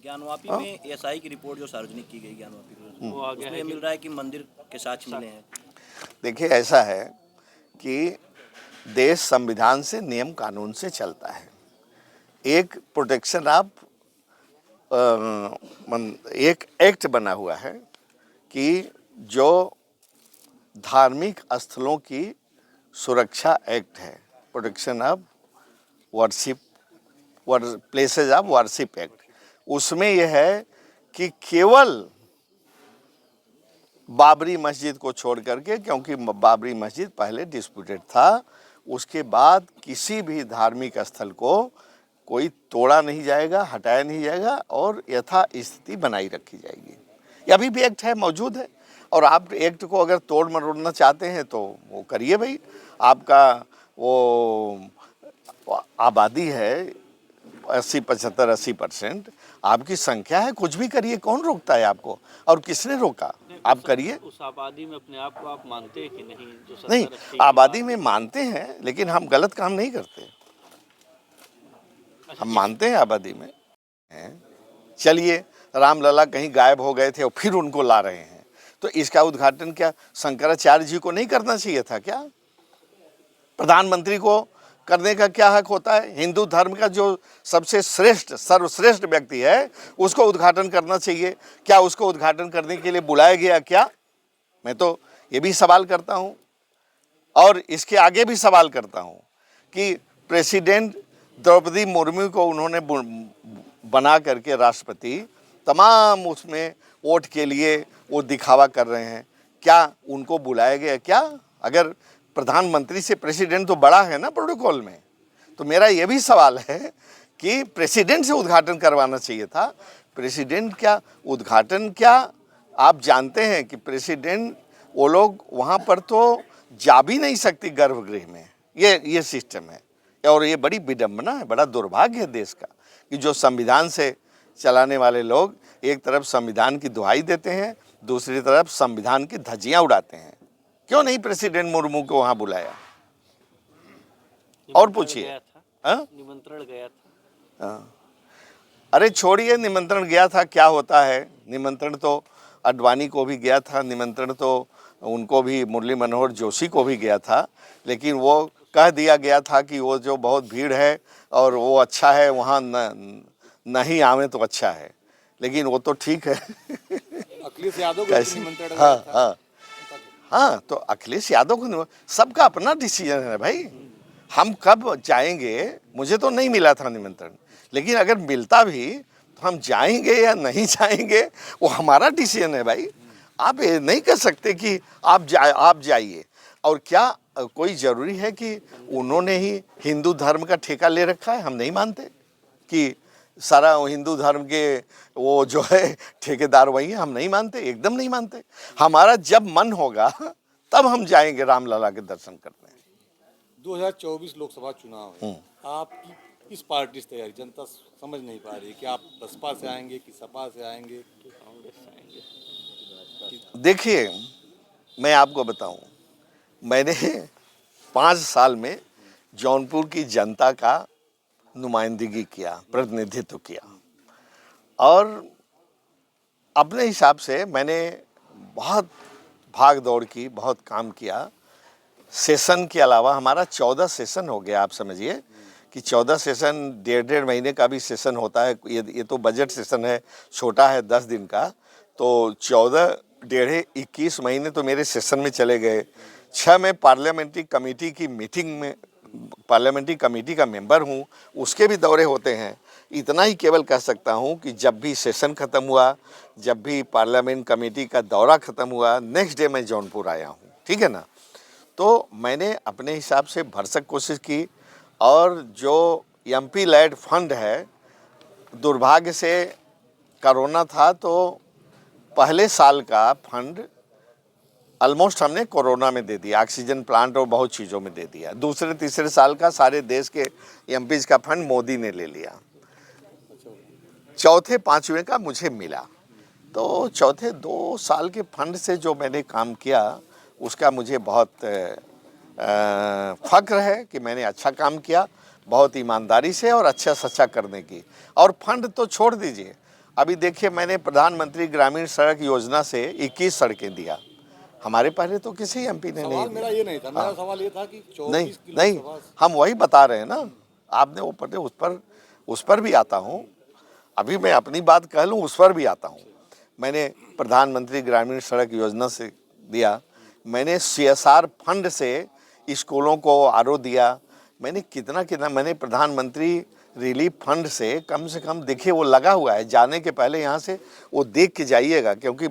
ज्ञानवापी हाँ? में एसआई की रिपोर्ट जो सार्वजनिक की गई ज्ञानवापी को, वो आ गया उसमें है ये कि मिल रहा है कि मंदिर के साक्ष्य मिले हैं। देखिए, ऐसा है कि देश संविधान से, नियम कानून से चलता है। एक प्रोटेक्शन ऑफ एक एक्ट बना हुआ है कि जो धार्मिक स्थलों की सुरक्षा एक्ट है, protection of worship places of worship act. उसमें यह है कि केवल बाबरी मस्जिद को छोड़ करके, क्योंकि बाबरी मस्जिद पहले डिस्प्यूटेड था, उसके बाद किसी भी धार्मिक स्थल को कोई तोड़ा नहीं जाएगा, हटाया नहीं जाएगा और यथा स्थिति बनाई रखी जाएगी। ये अभी भी एक्ट है, मौजूद है। और आप एक्ट को अगर तोड़ मरोड़ना चाहते हैं तो वो करिए भाई। आपका वो आबादी है 80-75-80%, आपकी संख्या है, कुछ भी करिए, कौन रोकता है आपको? और किसने रोका? आप करिए। उस आबादी में अपने आप को आप मानते हैं कि नहीं? जो नहीं, 70-80 आबादी में मानते हैं, लेकिन हम गलत काम नहीं करते। हम मानते हैं आबादी में हैं। चलिए, रामलला कहीं गायब हो गए थे और फिर उनको ला रहे हैं, तो इसका उद्घाटन क्या शंकराचार्य जी को नहीं करना चाहिए था क्या? प्रधानमंत्री को करने का क्या हक होता है? हिंदू धर्म का जो सबसे श्रेष्ठ, सर्वश्रेष्ठ व्यक्ति है, उसको उद्घाटन करना चाहिए। क्या उसको उद्घाटन करने के लिए बुलाया गया क्या? मैं तो ये भी सवाल करता हूँ, और इसके आगे भी सवाल करता हूँ कि प्रेसिडेंट द्रौपदी मुर्मू को उन्होंने बना करके राष्ट्रपति, तमाम उसमें वोट के लिए वो दिखावा कर रहे हैं, क्या उनको बुलाया गया क्या? अगर प्रधानमंत्री से प्रेसिडेंट तो बड़ा है ना प्रोटोकॉल में, तो मेरा ये भी सवाल है कि प्रेसिडेंट से उद्घाटन करवाना चाहिए था। प्रेसिडेंट क्या उद्घाटन, क्या आप जानते हैं कि प्रेसिडेंट, वो लोग वहाँ पर तो जा भी नहीं सकती गर्भगृह में। ये सिस्टम है, और ये बड़ी विडंबना है, बड़ा दुर्भाग्य है देश का कि जो संविधान से चलाने वाले लोग एक तरफ संविधान की दुहाई देते हैं, दूसरी तरफ संविधान की धज्जियां उड़ाते हैं। क्यों नहीं प्रेसिडेंट मुर्मू को वहां बुलाया? और पूछिए। निमंत्रण गया था। अरे छोड़िए, निमंत्रण गया था, क्या होता है? निमंत्रण तो अडवाणी को भी गया था, निमंत्रण तो उनको भी, मुरली मनोहर जोशी को भी गया था, लेकिन वो कह दिया गया था कि वो जो बहुत भीड़ है और वो अच्छा है, वहाँ नहीं आवे तो अच्छा है। लेकिन वो तो ठीक है। अखिलेश यादव को कैसे? निमंत्रण हाँ, गया था। हाँ, हाँ, तो अखिलेश यादव को, सबका अपना डिसीजन है भाई। हम कब जाएंगे? मुझे तो नहीं मिला था निमंत्रण, लेकिन अगर मिलता भी तो हम जाएंगे या नहीं जाएंगे, वो हमारा डिसीजन है भाई। आप ये नहीं कह सकते कि आप जाइए। और क्या कोई ज़रूरी है कि उन्होंने ही हिंदू धर्म का ठेका ले रखा है? हम नहीं मानते कि सारा हिंदू धर्म के वो जो है ठेकेदार वही है, हम नहीं मानते, एकदम नहीं मानते। हमारा जब मन होगा तब हम जाएंगे रामलला के दर्शन करने। 2024 लोकसभा चुनाव है, आपकी किस पार्टी से तैयारी? जनता समझ नहीं पा रही है कि आप बसपा से आएंगे कि सपा से आएंगे कि कांग्रेस से आएंगे? देखिए, मैं आपको बताऊं, मैंने 5 साल में जौनपुर की जनता का नुमाइंदगी किया, प्रतिनिधित्व किया, और अपने हिसाब से मैंने बहुत भाग दौड़ की, बहुत काम किया। सेशन के अलावा हमारा 14 सेशन हो गया। आप समझिए कि 14 सेशन, 1.5 महीने का भी सेशन होता है। ये तो बजट सेशन है, छोटा है, 10 दिन का, तो 14 डेढ़े 21 महीने तो मेरे सेशन में चले गए। 6 में पार्लियामेंट्री कमेटी की मीटिंग में, पार्लियामेंट्री कमेटी का मेंबर हूँ, उसके भी दौरे होते हैं। इतना ही केवल कह सकता हूँ कि जब भी सेशन ख़त्म हुआ, जब भी पार्लियामेंट कमेटी का दौरा ख़त्म हुआ, नेक्स्ट डे मैं जौनपुर आया हूँ, ठीक है ना। तो मैंने अपने हिसाब से भरसक कोशिश की, और जो एमपी लैड फंड है, दुर्भाग्य से कोरोना था तो पहले साल का फंड ऑलमोस्ट हमने कोरोना में दे दिया, ऑक्सीजन प्लांट और बहुत चीज़ों में दे दिया। दूसरे तीसरे साल का सारे देश के एमपीज का फंड मोदी ने ले लिया। चौथे पाँचवें का मुझे मिला। तो चौथे 2 साल के फंड से जो मैंने काम किया, उसका मुझे बहुत फ़ख्र है कि मैंने अच्छा काम किया, बहुत ईमानदारी से और अच्छा सच्चा करने की। और फंड तो छोड़ दीजिए, अभी देखिए, मैंने प्रधानमंत्री ग्रामीण सड़क योजना से 21 सड़कें दिया। हमारे पहले तो किसी एमपी ने नहीं सवाल दिया। मेरा ये नहीं था, मेरा सवाल ये था कि 24 नहीं की नहीं, लोकसभा हम वही बता रहे हैं ना, आपने वो पढ़े, उस पर भी आता हूँ। अभी मैं अपनी बात कह लूँ, उस पर भी आता हूँ। मैंने प्रधानमंत्री ग्रामीण सड़क योजना से दिया, मैंने CSR फंड से स्कूलों को आरओ दिया, मैंने कितना मैंने प्रधानमंत्री रिलीफ फंड से कम देखिए, वो लगा हुआ है। जाने के पहले यहाँ से वो देख के जाइएगा, क्योंकि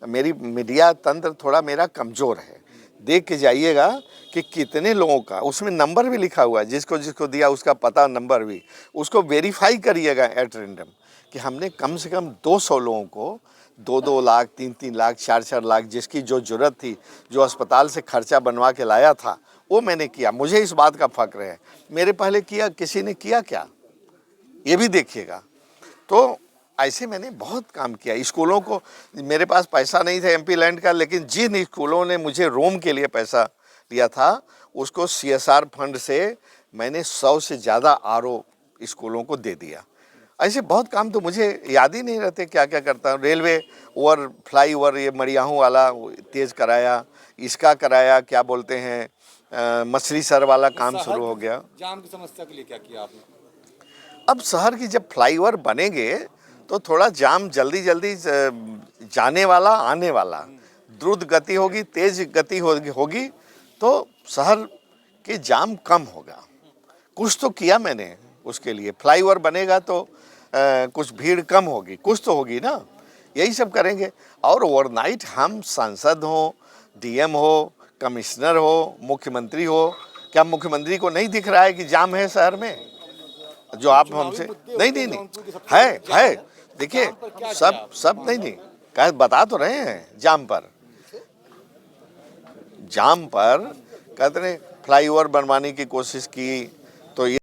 मेरी मीडिया तंत्र थोड़ा मेरा कमज़ोर है। देख के जाइएगा कि कितने लोगों का, उसमें नंबर भी लिखा हुआ है, जिसको जिसको दिया उसका पता नंबर भी, उसको वेरीफाई करिएगा एट रेंडम कि हमने कम से कम 200 लोगों को 2-2 लाख, 3-3 लाख, 4-4 लाख, जिसकी जो ज़रूरत थी, जो अस्पताल से खर्चा बनवा के लाया था, वो मैंने किया। मुझे इस बात का फ़ख्र है। मेरे पहले किया किसी ने किया क्या, ये भी देखिएगा। तो ऐसे मैंने बहुत काम किया। स्कूलों को, मेरे पास पैसा नहीं था MP लैंड का, लेकिन जिन स्कूलों ने मुझे रूम के लिए पैसा दिया था, उसको CSR फंड से मैंने 100 से ज़्यादा RO स्कूलों को दे दिया। ऐसे बहुत काम तो मुझे याद ही नहीं रहते क्या क्या करता हूँ। रेलवे फ्लाई ओवर, ये मड़ियाहूँ वाला तेज़ कराया, इसका कराया, क्या बोलते हैं, मछली सर वाला काम शुरू हो गया। जाम की समस्या के लिए क्या किया आपने? अब शहर की जब फ्लाईओवर बनेंगे तो थोड़ा जाम जल्दी जाने वाला आने वाला द्रुत गति होगी, तेज गति होगी तो शहर के जाम कम होगा। कुछ तो किया मैंने उसके लिए। फ्लाईओवर बनेगा तो कुछ भीड़ कम होगी, कुछ तो होगी ना, यही सब करेंगे। और ओवरनाइट हम सांसद हो, DM हो, कमिश्नर हो, मुख्यमंत्री हो, क्या मुख्यमंत्री को नहीं दिख रहा है कि जाम है शहर में? जो आप हमसे नहीं है, देखिए, सब नहीं कह बता तो रहे हैं। जाम पर कहते हैं फ्लाईओवर बनवाने की कोशिश की तो ये